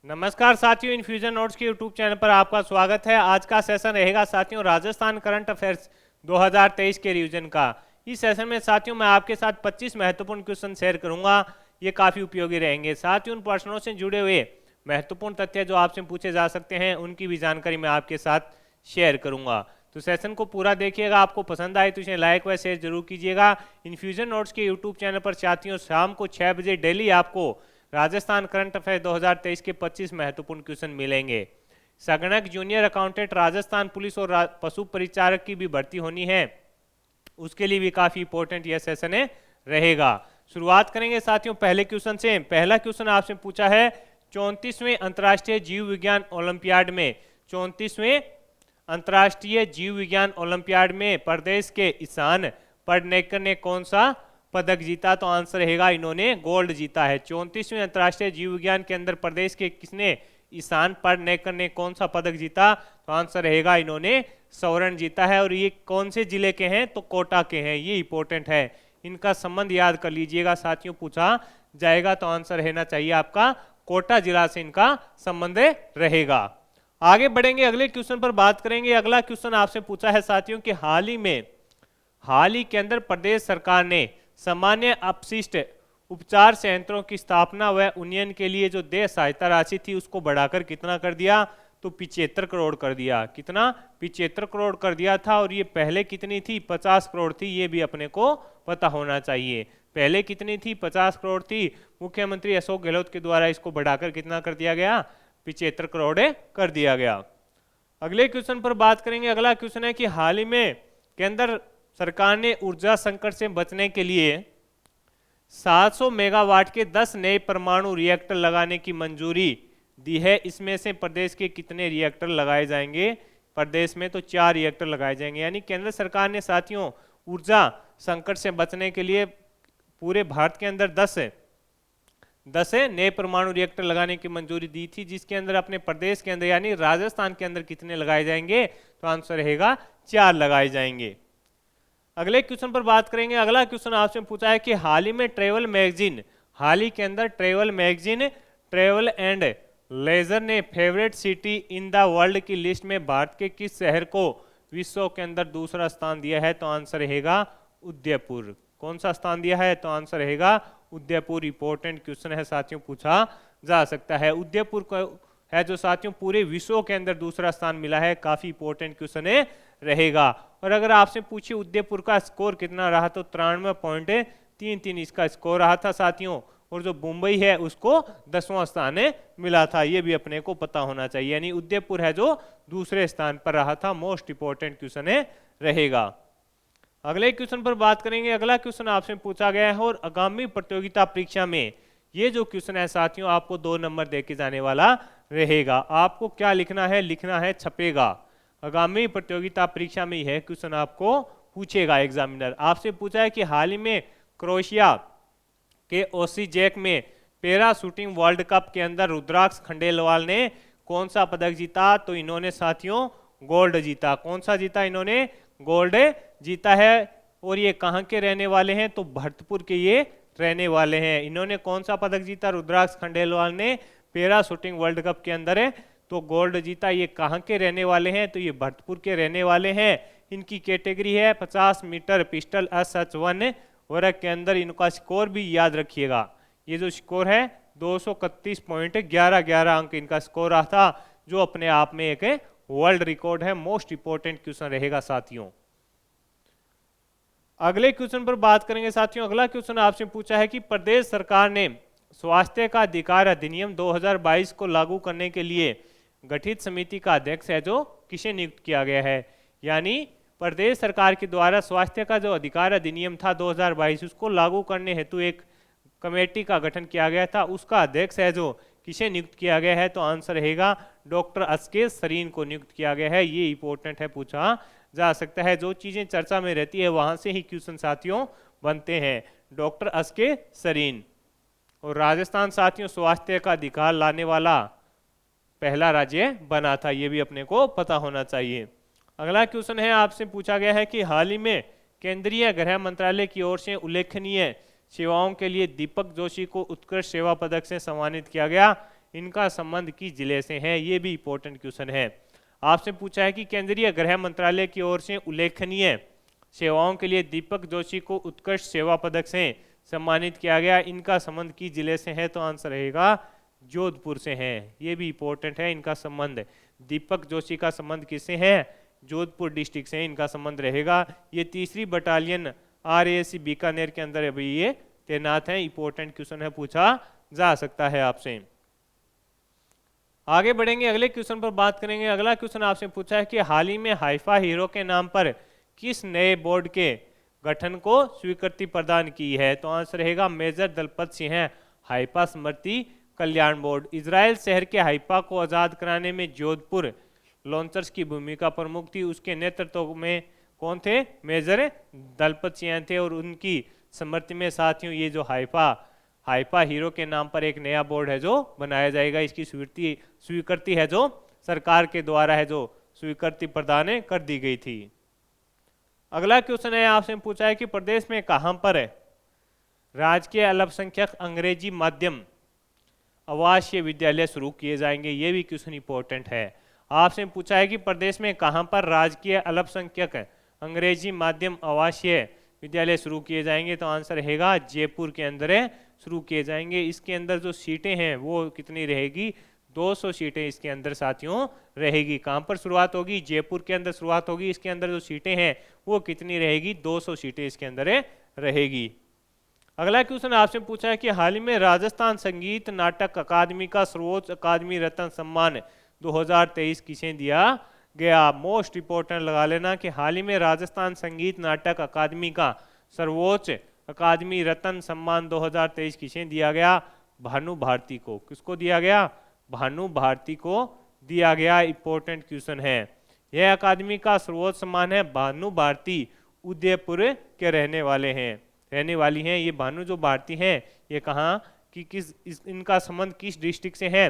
नमस्कार साथियों, infusion notes के यूट्यूब चैनल पर आपका स्वागत है। आज का सेशन रहेगा साथियों राजस्थान करंट अफेयर्स 2023 के रिवीजन का। इस सेशन में साथियों मैं आपके साथ 25 महत्वपूर्ण क्वेश्चन शेयर करूंगा। ये काफ़ी उपयोगी रहेंगे। साथियों उन प्रश्नों से जुड़े हुए महत्वपूर्ण तथ्य जो आपसे पूछे जा सकते हैं उनकी भी जानकारी मैं आपके साथ शेयर करूंगा। तो सेशन को पूरा देखिएगा। आपको पसंद आए तो इसे लाइक व शेयर जरूर कीजिएगा। इन्फ्यूजन नोट्स के यूट्यूब चैनल पर साथियों शाम को 6 बजे डेली आपको राजस्थान करंट अफेयर 2023 के 25 महत्वपूर्ण क्वेश्चन मिलेंगे। संगणक, जूनियर अकाउंटेंट, राजस्थान पुलिस और पशु परिचारक की भी भर्ती होनी है, उसके लिए भी काफी इंपॉर्टेंट यह सेशन रहेगा। शुरुआत करेंगे साथियों पहले क्वेश्चन से। पहला क्वेश्चन आपसे पूछा है 34वें अंतर्राष्ट्रीय जीव विज्ञान ओलंपियाड में 34वें अंतर्राष्ट्रीय जीव विज्ञान ओलंपियाड में प्रदेश के ईशान पडनेकर ने कौन सा पदक जीता? तो आंसर रहेगा इन्होंने गोल्ड जीता है। 34वें अंतर्राष्ट्रीय जीव विज्ञान के अंदर प्रदेश के किसने ईशान पडनेकर ने कौन सा पदक जीता? तो आंसर रहेगा इन्होंने स्वर्ण जीता है। और ये कौन से जिले के हैं? तो कोटा के हैं। ये इंपॉर्टेंट है, इनका संबंध याद कर लीजिएगा साथियों, पूछा जाएगा तो आंसर रहना चाहिए आपका कोटा जिला से इनका संबंध रहेगा। आगे बढ़ेंगे, अगले क्वेश्चन पर बात करेंगे। अगला क्वेश्चन आपसे पूछा है साथियों कि हाल ही के अंदर प्रदेश सरकार ने सामान्य अपशिष्ट उपचार संयंत्रों की स्थापना व उन्नयन के लिए जो देय सहायता राशि थी उसको बढ़ाकर कितना कर दिया? तो 75 करोड़ कर दिया। कितना? 75 करोड़ कर दिया था। और ये पहले कितनी थी? 50 करोड़ थी। ये भी अपने को पता होना चाहिए। पहले कितनी थी? 50 करोड़ थी। मुख्यमंत्री अशोक गहलोत के द्वारा इसको बढ़ाकर कितना कर दिया गया? 75 करोड़ कर दिया गया। अगले क्वेश्चन पर बात करेंगे। अगला क्वेश्चन है कि हाल ही में केंद्र सरकार ने ऊर्जा संकट से बचने के लिए 700 मेगावाट के 10 नए परमाणु रिएक्टर लगाने की मंजूरी दी है। इसमें से प्रदेश के कितने रिएक्टर लगाए जाएंगे? प्रदेश में तो 4 रिएक्टर लगाए जाएंगे। यानी केंद्र सरकार ने साथियों ऊर्जा संकट से बचने के लिए पूरे भारत के अंदर 10 नए परमाणु रिएक्टर लगाने की मंजूरी दी थी, जिसके अंदर अपने प्रदेश के अंदर यानी राजस्थान के अंदर कितने लगाए जाएंगे? तो आंसर रहेगा 4 लगाए जाएंगे। अगले क्वेश्चन पर बात करेंगे। अगला क्वेश्चन आपसे पूछा है कि हाल ही में travel magazine travel and leisure ने favourite city in the world की लिस्ट में भारत के किस शहर को विश्व के अंदर दूसरा स्थान दिया है? तो आंसर रहेगा उदयपुर। कौन सा स्थान दिया है? तो आंसर रहेगा उदयपुर। इंपॉर्टेंट क्वेश्चन है साथियों, पूछा जा सकता है। उदयपुर को है जो साथियों पूरे विश्व के अंदर दूसरा स्थान मिला है। काफी इंपॉर्टेंट क्वेश्चन रहेगा। और अगर आपसे पूछिए उदयपुर का स्कोर कितना रहा तो 93.33 इसका स्कोर रहा था साथियों। और जो मुंबई है उसको 10वां स्थान मिला था। ये भी अपने को पता होना चाहिए। यानी उदयपुर है जो दूसरे स्थान पर रहा था। मोस्ट इंपॉर्टेंट क्वेश्चन रहेगा। अगले क्वेश्चन पर बात करेंगे। अगला क्वेश्चन आपसे पूछा गया है और आगामी प्रतियोगिता परीक्षा में ये जो क्वेश्चन है साथियों आपको 2 नंबर देके जाने वाला रहेगा। आपको क्या लिखना है? लिखना है छपेगा। आगामी प्रतियोगिता परीक्षा में यह क्वेश्चन आपको पूछेगा एग्जामिनर। आपसे पूछा है कि हाल ही में क्रोएशिया के ओसीजैक में पैरा शूटिंग वर्ल्ड कप के अंदर रुद्राक्ष खंडेलवाल ने कौन सा पदक जीता? तो इन्होंने साथियों गोल्ड जीता। कौन सा जीता? इन्होंने गोल्ड जीता है। और ये कहाँ के रहने वाले हैं? तो भरतपुर के ये रहने वाले हैं। इन्होंने कौन सा पदक जीता? रुद्राक्ष खंडेलवाल ने पैरा शूटिंग वर्ल्ड कप के अंदर तो गोल्ड जीता। ये कहाँ के रहने वाले हैं? तो ये भरतपुर के रहने वाले हैं। इनकी कैटेगरी है 50 मीटर पिस्टल SH1 वर्ग के अंदर। इनका स्कोर भी याद रखिएगा। ये जो स्कोर है 231.11 अंक इनका स्कोर रहा था, जो अपने आप में एक वर्ल्ड रिकॉर्ड है। मोस्ट इंपॉर्टेंट क्वेश्चन रहेगा साथियों। अगले क्वेश्चन पर बात करेंगे साथियों। अगला क्वेश्चन आपसे पूछा है कि प्रदेश सरकार ने स्वास्थ्य का अधिकार अधिनियम 2022 को लागू करने के लिए गठित समिति का अध्यक्ष है जो किसे नियुक्त किया गया है? यानी प्रदेश सरकार के द्वारा स्वास्थ्य का जो अधिकार अधिनियम था 2022 उसको लागू करने हेतु एक कमेटी का गठन किया गया था। उसका अध्यक्ष है जो किसे नियुक्त किया गया है? तो आंसर रहेगा डॉक्टर एसके सरीन को नियुक्त किया गया है। ये इंपॉर्टेंट है, पूछा जा सकता है। जो चीजें चर्चा में रहती है वहां से ही क्वेश्चन साथियों बनते हैं। Doctor SK Sarin. और राजस्थान साथियों स्वास्थ्य का अधिकार लाने वाला पहला राज्य बना था। ये भी अपने को पता होना चाहिए। अगला क्वेश्चन है आपसे पूछा गया है कि हाल ही में केंद्रीय गृह मंत्रालय की ओर से उल्लेखनीय सेवाओं के लिए दीपक जोशी को उत्कृष्ट सेवा पदक से सम्मानित किया गया। इनका संबंध किस जिले से है, ये भी इंपॉर्टेंट क्वेश्चन है। आपसे पूछा है कि केंद्रीय गृह मंत्रालय की ओर से उल्लेखनीय सेवाओं के लिए दीपक जोशी को उत्कृष्ट सेवा पदक से सम्मानित किया गया, इनका संबंध किस जिले से है, तो आंसर रहेगा जोधपुर से है। ये भी इंपॉर्टेंट है, इनका संबंध दीपक जोशी का संबंध किससे है, जोधपुर डिस्ट्रिक्ट से इनका संबंध रहेगा। ये 3री बटालियन RAC बीकानेर के अंदर अभी ये तैनात है। इंपॉर्टेंट क्वेश्चन है, पूछा जा सकता है आपसे। आगे बढ़ेंगे, अगले क्वेश्चन पर बात करेंगे। अगला क्वेश्चन आपसे पूछा है कि हाल ही में हाइफा हीरो के नाम पर किस नए बोर्ड के गठन को स्वीकृति प्रदान की है, तो आंसर रहेगा मेजर दलपत सिंह हाइफा स्मृति कल्याण बोर्ड। इजराइल शहर के हाइफा को आज़ाद कराने में जोधपुर लॉन्चर्स की भूमिका प्रमुख थी, उसके नेतृत्व में कौन थे, मेजर दलपत सिंह थे। और उनकी स्मृति में साथियों ये जो हाइफा हीरो के नाम पर एक नया बोर्ड है जो बनाया जाएगा, इसकी स्वीकृति है जो सरकार के द्वारा है जो स्वीकृति प्रदान कर दी गई थी। अगला क्वेश्चन है, आपसे पूछा है कि प्रदेश में कहां पर राजकीय अल्पसंख्यक अंग्रेजी माध्यम आवासीय विद्यालय शुरू किए जाएंगे, ये भी क्वेश्चन इंपॉर्टेंट है। आपसे पूछा है कि प्रदेश में कहां पर राजकीय अल्पसंख्यक अंग्रेजी माध्यम आवासीय विद्यालय शुरू किए जाएंगे, तो आंसर रहेगा जयपुर के अंदर शुरू किए जाएंगे। इसके अंदर जो सीटें हैं वो कितनी रहेगी, 200 सीटें इसके अंदर साथियों रहेगी। कहां पर शुरुआत होगी, जयपुर के अंदर शुरुआत होगी। इसके अंदर जो सीटें हैं वो कितनी रहेगी, 200 सीटें इसके अंदर रहेगी। अगला क्वेश्चन आपसे पूछा है कि हाल ही में राजस्थान संगीत नाटक अकादमी का सर्वोच्च अकादमी रत्न सम्मान 2023 किसे दिया गया। मोस्ट इंपॉर्टेंट लगा लेना कि हाल ही में राजस्थान संगीत नाटक अकादमी का सर्वोच्च अकादमी रत्न सम्मान 2023 किसे दिया गया, भानु भारती को। किसको दिया गया, भानु भारती को दिया गया। इंपॉर्टेंट क्वेश्चन है। यह अकादमी का सर्वोच्च सम्मान है। भानु भारती उदयपुर के रहने वाली हैं। ये भानु जो भारती हैं ये कहाँ कि इनका संबंध किस डिस्ट्रिक्ट से है,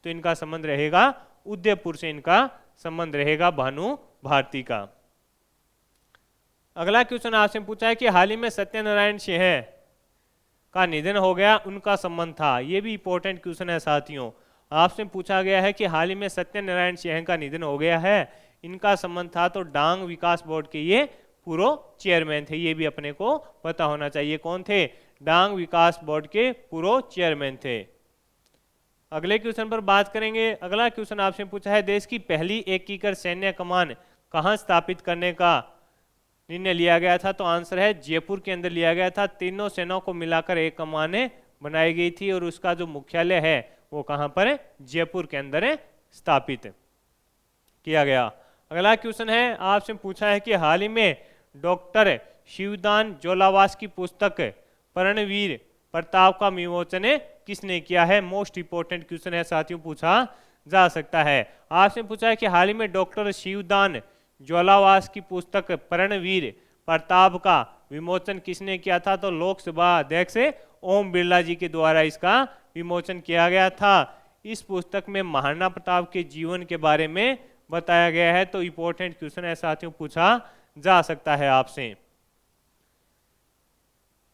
तो इनका संबंध रहेगा उदयपुर से, इनका संबंध रहेगा भानु भारती का। अगला क्वेश्चन आपसे पूछा है कि हाल ही में सत्यनारायण सिंह का निधन हो गया, उनका संबंध था। ये भी इंपॉर्टेंट क्वेश्चन है साथियों। आपसे पूछा गया है कि हाल ही में सत्यनारायण सिंह का निधन हो गया है, इनका संबंध था, तो डांग विकास बोर्ड के ये पूर्व चेयरमैन थे। ये भी अपने को पता होना चाहिए, कौन थे, डांग विकास बोर्ड के पूर्व चेयरमैन थे। अगले क्वेश्चन पर बात करेंगे। अगला क्वेश्चन आपसे पूछा है देश की पहली एकीकृत सैन्य कमान कहां स्थापित करने का निर्णय लिया गया था, तो आंसर है जयपुर के अंदर लिया गया था। तीनों सेनाओं को मिलाकर एक कमान बनाई गई थी और उसका जो मुख्यालय है वो कहां पर है, जयपुर के अंदर स्थापित किया गया। अगला क्वेश्चन है, आपसे पूछा है कि हाल ही में डॉक्टर शिवदान जोलावास की पुस्तक पर्णवीर प्रताप का विमोचन किसने किया है। मोस्ट इंपॉर्टेंट क्वेश्चन है साथियों, पूछा जा सकता है। आपसे पूछा है कि हाल ही में डॉक्टर शिवदान ज्वालावास की पुस्तक पर्णवीर प्रताप का विमोचन किसने किया था, तो लोकसभा अध्यक्ष ओम बिरला जी के द्वारा इसका विमोचन किया गया था। इस पुस्तक में महाराणा प्रताप के जीवन के बारे में बताया गया है, तो इंपॉर्टेंट क्वेश्चन है साथियों, पूछा जा सकता है आपसे।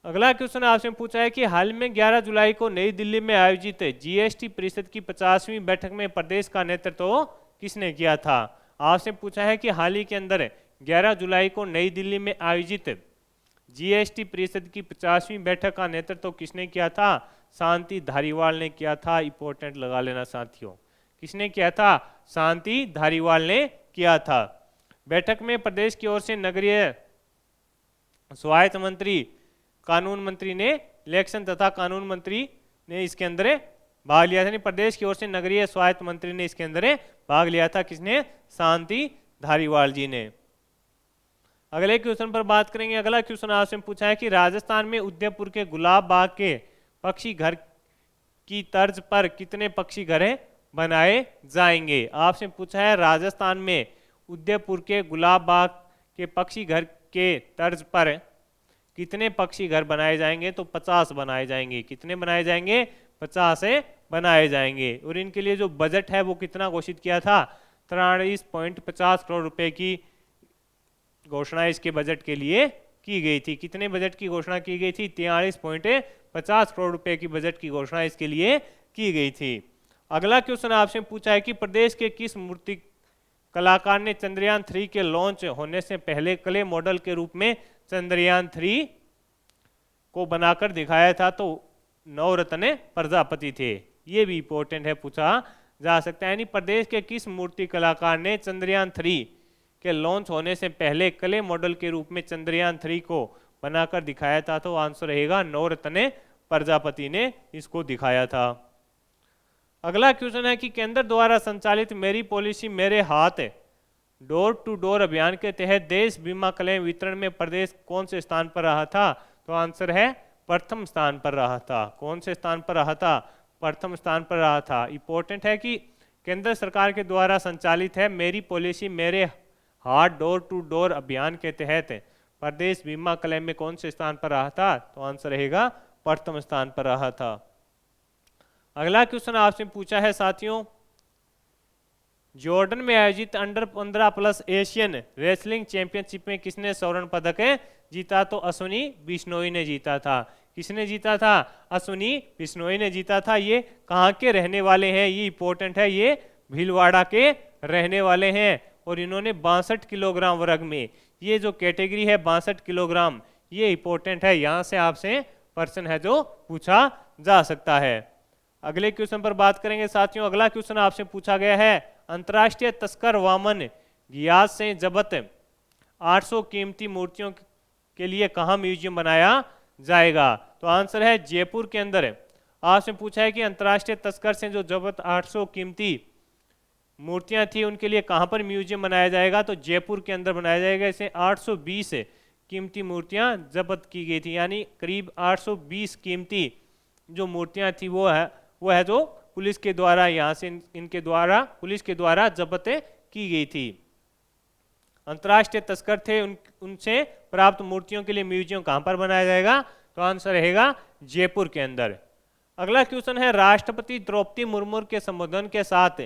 अगला क्वेश्चन आपसे पूछा है कि हाल में 11 जुलाई को नई दिल्ली में आयोजित GST परिषद की 50वीं बैठक में प्रदेश का नेतृत्व किसने किया था। आपसे पूछा है कि हाल ही के अंदर 11 जुलाई को नई दिल्ली में आयोजित GST परिषद की 50वीं बैठक का नेतृत्व किसने किया था, शांति धारीवाल ने किया था। इंपॉर्टेंट लगा लेना साथियों, किसने किया था, शांति धारीवाल ने किया था। बैठक में प्रदेश की ओर से नगरीय स्वायत्त मंत्री, कानून मंत्री ने, इलेक्शन तथा कानून मंत्री ने इसके अंदर भाग लिया था। प्रदेश की ओर से नगरीय स्वायत्त मंत्री ने इसके अंदर भाग लिया था, किसने, शांति धारीवाल जी ने। अगले क्वेश्चन पर बात करेंगे। अगला क्वेश्चन आपसे पूछा है कि राजस्थान में उदयपुर के गुलाब बाग के पक्षी घर की तर्ज पर कितने पक्षी घर बनाए जाएंगे। आपसे पूछा है राजस्थान में उदयपुर के गुलाब बाग के पक्षी घर के तर्ज पर कितने पक्षी घर बनाए जाएंगे, तो 50 बनाए जाएंगे। कितने बनाए जाएंगे, 50 बनाए जाएंगे। और इनके लिए जो बजट है वो कितना घोषित किया था, 43.50 करोड़ रुपए की घोषणा इसके बजट के लिए की गई थी। कितने बजट की घोषणा की गई थी, 43.50 करोड़ रुपए की बजट की घोषणा इसके लिए की गई थी। अगला क्वेश्चन आपसे पूछा है कि प्रदेश के किस मूर्ति कलाकार ने चंद्रयान 3 के लॉन्च होने से पहले क्ले मॉडल के रूप में चंद्रयान 3 को बनाकर दिखाया था? तो नवरत्न प्रजापति थे। ये भी इंपॉर्टेंट है, पूछा जा सकता है। यानी प्रदेश के किस मूर्ति कलाकार ने चंद्रयान 3 के लॉन्च होने से पहले क्ले मॉडल के रूप में चंद्रयान 3 को बनाकर दिखाया था? तो आंसर रहेगा नवरत्न प्रजापति ने इसको दिखाया था। अगला क्वेश्चन है कि केंद्र द्वारा संचालित मेरी पॉलिसी मेरे हाथ डोर टू डोर अभियान के तहत देश बीमा क्लेम वितरण में प्रदेश कौन से स्थान पर रहा था? तो आंसर है प्रथम स्थान पर रहा था। कौन से स्थान पर रहा था? प्रथम स्थान पर रहा था। इंपॉर्टेंट है कि केंद्र सरकार के द्वारा संचालित है मेरी पॉलिसी मेरे हाथ डोर टू डोर अभियान के तहत प्रदेश बीमा क्लेम में कौन से स्थान पर रहा था? तो आंसर रहेगा प्रथम स्थान पर रहा था। अगला क्वेश्चन आपसे पूछा है साथियों, जॉर्डन में आयोजित अंडर 15+ एशियन रेसलिंग चैंपियनशिप में किसने स्वर्ण पदक जीता? तो अश्विनी बिश्नोई ने जीता था। किसने जीता था? अश्विनी बिश्नोई ने जीता था। ये कहाँ के रहने वाले हैं? ये इंपॉर्टेंट है, ये भीलवाड़ा के रहने वाले हैं और इन्होंने 62 किलोग्राम वर्ग में, ये जो कैटेगरी है 62 किलोग्राम, ये इंपॉर्टेंट है। यहाँ से आपसे प्रश्न है जो पूछा जा सकता है। अगले क्वेश्चन पर बात करेंगे साथियों। अगला क्वेश्चन आपसे पूछा गया है, अंतर्राष्ट्रीय तस्कर वामन गियास से जब्त 800 कीमती मूर्तियों के लिए कहाँ म्यूजियम बनाया जाएगा? तो आंसर है जयपुर के अंदर। आपसे पूछा है कि अंतर्राष्ट्रीय तस्कर से जो जब्त 800 कीमती मूर्तियां थी उनके लिए कहाँ पर म्यूजियम बनाया जाएगा? तो जयपुर के अंदर बनाया जाएगा। इसे 820 कीमती मूर्तियां जब्त की गई थी, यानी करीब 820 कीमती जो मूर्तियां थी वो है जो पुलिस के द्वारा यहाँ से इनके द्वारा पुलिस के द्वारा जब्त की गई थी। अंतर्राष्ट्रीय तस्कर थे, उनसे प्राप्त मूर्तियों के लिए म्यूजियम कहाँ पर बनाया जाएगा? तो आंसर रहेगा जयपुर के अंदर। अगला क्वेश्चन है, राष्ट्रपति द्रौपदी मुर्मू के संबोधन के साथ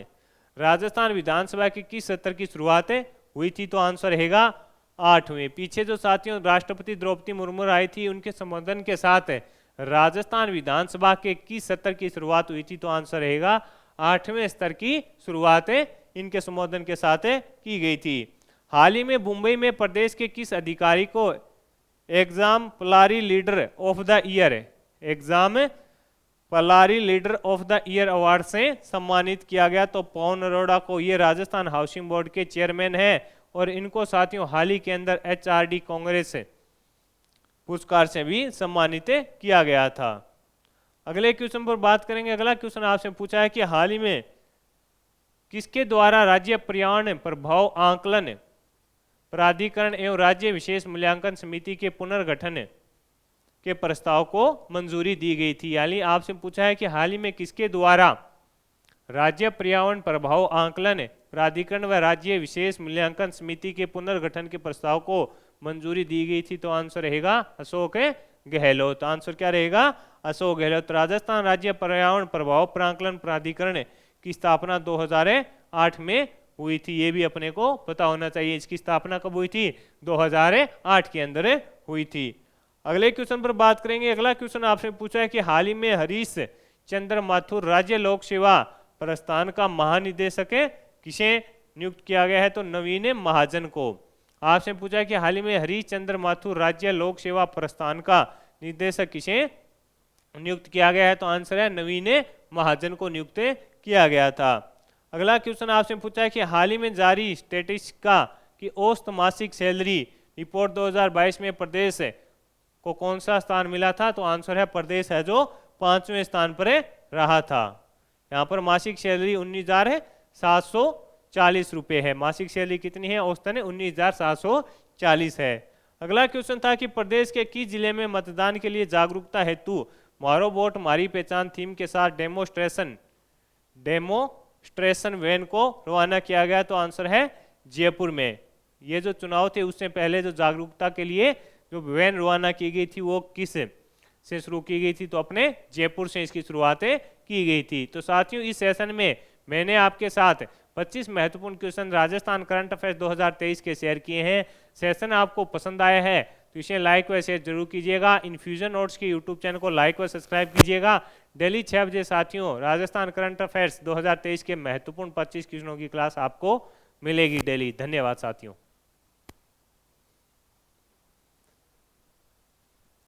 राजस्थान विधानसभा की किस सत्र की शुरुआत हुई थी? तो आंसर रहेगा 8वें। पीछे जो साथियों राष्ट्रपति द्रौपदी मुर्मू आई थी उनके संबोधन के साथ राजस्थान विधानसभा के किस सत्र की शुरुआत हुई थी? तो आंसर रहेगा 8वें स्तर की शुरुआत इनके संबोधन के साथ की गई थी। हाल ही में मुंबई में प्रदेश के किस अधिकारी को exemplary leader of the year award से सम्मानित किया गया? तो पवन अरोड़ा को। ये राजस्थान हाउसिंग बोर्ड के चेयरमैन हैं और इनको साथियों हाल ही के अंदर HRD कांग्रेस पुरस्कार से भी सम्मानित किया गया था। अगले क्वेश्चन पर बात करेंगे। अगला क्वेश्चन आपसे पूछा है कि हाल ही में किसके द्वारा राज्य पर्यावरण प्रभाव आंकलन प्राधिकरण एवं राज्य विशेष मूल्यांकन समिति के पुनर्गठन के प्रस्ताव को मंजूरी दी गई थी? यानी आपसे पूछा है कि हाल ही में किसके द्वारा राज्य पर्यावरण प्रभाव आंकलन प्राधिकरण व राज्य विशेष मूल्यांकन समिति के पुनर्गठन के प्रस्ताव को मंजूरी दी गई थी? तो आंसर रहेगा अशोक गहलोत। आंसर क्या रहेगा? अशोक गहलोत। राजस्थान राज्य पर्यावरण प्रभाव प्रांकलन प्राधिकरण की स्थापना 2008 में हुई थी। ये भी अपने को पता होना चाहिए। इसकी स्थापना कब हुई थी? 2008 के अंदर हुई थी। अगले क्वेश्चन पर बात करेंगे। अगला क्वेश्चन आपसे पूछा है कि हाल ही में हरीश चंद्र माथुर राज्य लोक सेवा प्रस्थान का महानिदेशक किसे नियुक्त किया गया है? तो नवीन महाजन को। आपसे पूछा है कि हाल ही में हरीश चंद्र माथुर राज्य लोक सेवा प्रस्थान का निदेशक किसे नियुक्त किया गया है? तो आंसर है नवीन महाजन को नियुक्त किया गया था। अगला क्वेश्चन आपसे पूछा है कि हाल ही में जारी स्टैटिस्टिका की औसत मासिक सैलरी रिपोर्ट 2022 में प्रदेश को कौन सा स्थान मिला था? तो आंसर है प्रदेश है जो 5वें स्थान पर रहा था। यहाँ पर मासिक सैलरी 19,740 रुपये है। मासिक सैलरी कितनी है? औसतन 19,740 है। अगला क्वेश्चन था कि प्रदेश के किस जिले में मतदान के लिए जागरूकता हेतु मारो वोट मारी पहचान थीम के साथ डेमोस्ट्रेशन वैन को रवाना किया गया? तो आंसर है जयपुर में। ये जो चुनाव थे उससे पहले जो जागरूकता के लिए जो वैन रवाना की गई थी वो किस से शुरू की गई थी? तो अपने जयपुर से इसकी शुरुआत की गई थी। तो साथियों इस सेशन में मैंने आपके साथ 25 महत्वपूर्ण क्वेश्चन राजस्थान करंट अफेयर्स 2023 के शेयर किए हैं। सेशन आपको पसंद आया है तो इसे लाइक व शेयर जरूर कीजिएगा। इन्फ्यूजन नोट्स के यूट्यूब चैनल को लाइक व सब्सक्राइब कीजिएगा। डेली 6 बजे साथियों राजस्थान करंट अफेयर्स 2023 के महत्वपूर्ण 25 क्वेश्चनों की क्लास आपको मिलेगी डेली। धन्यवाद साथियों।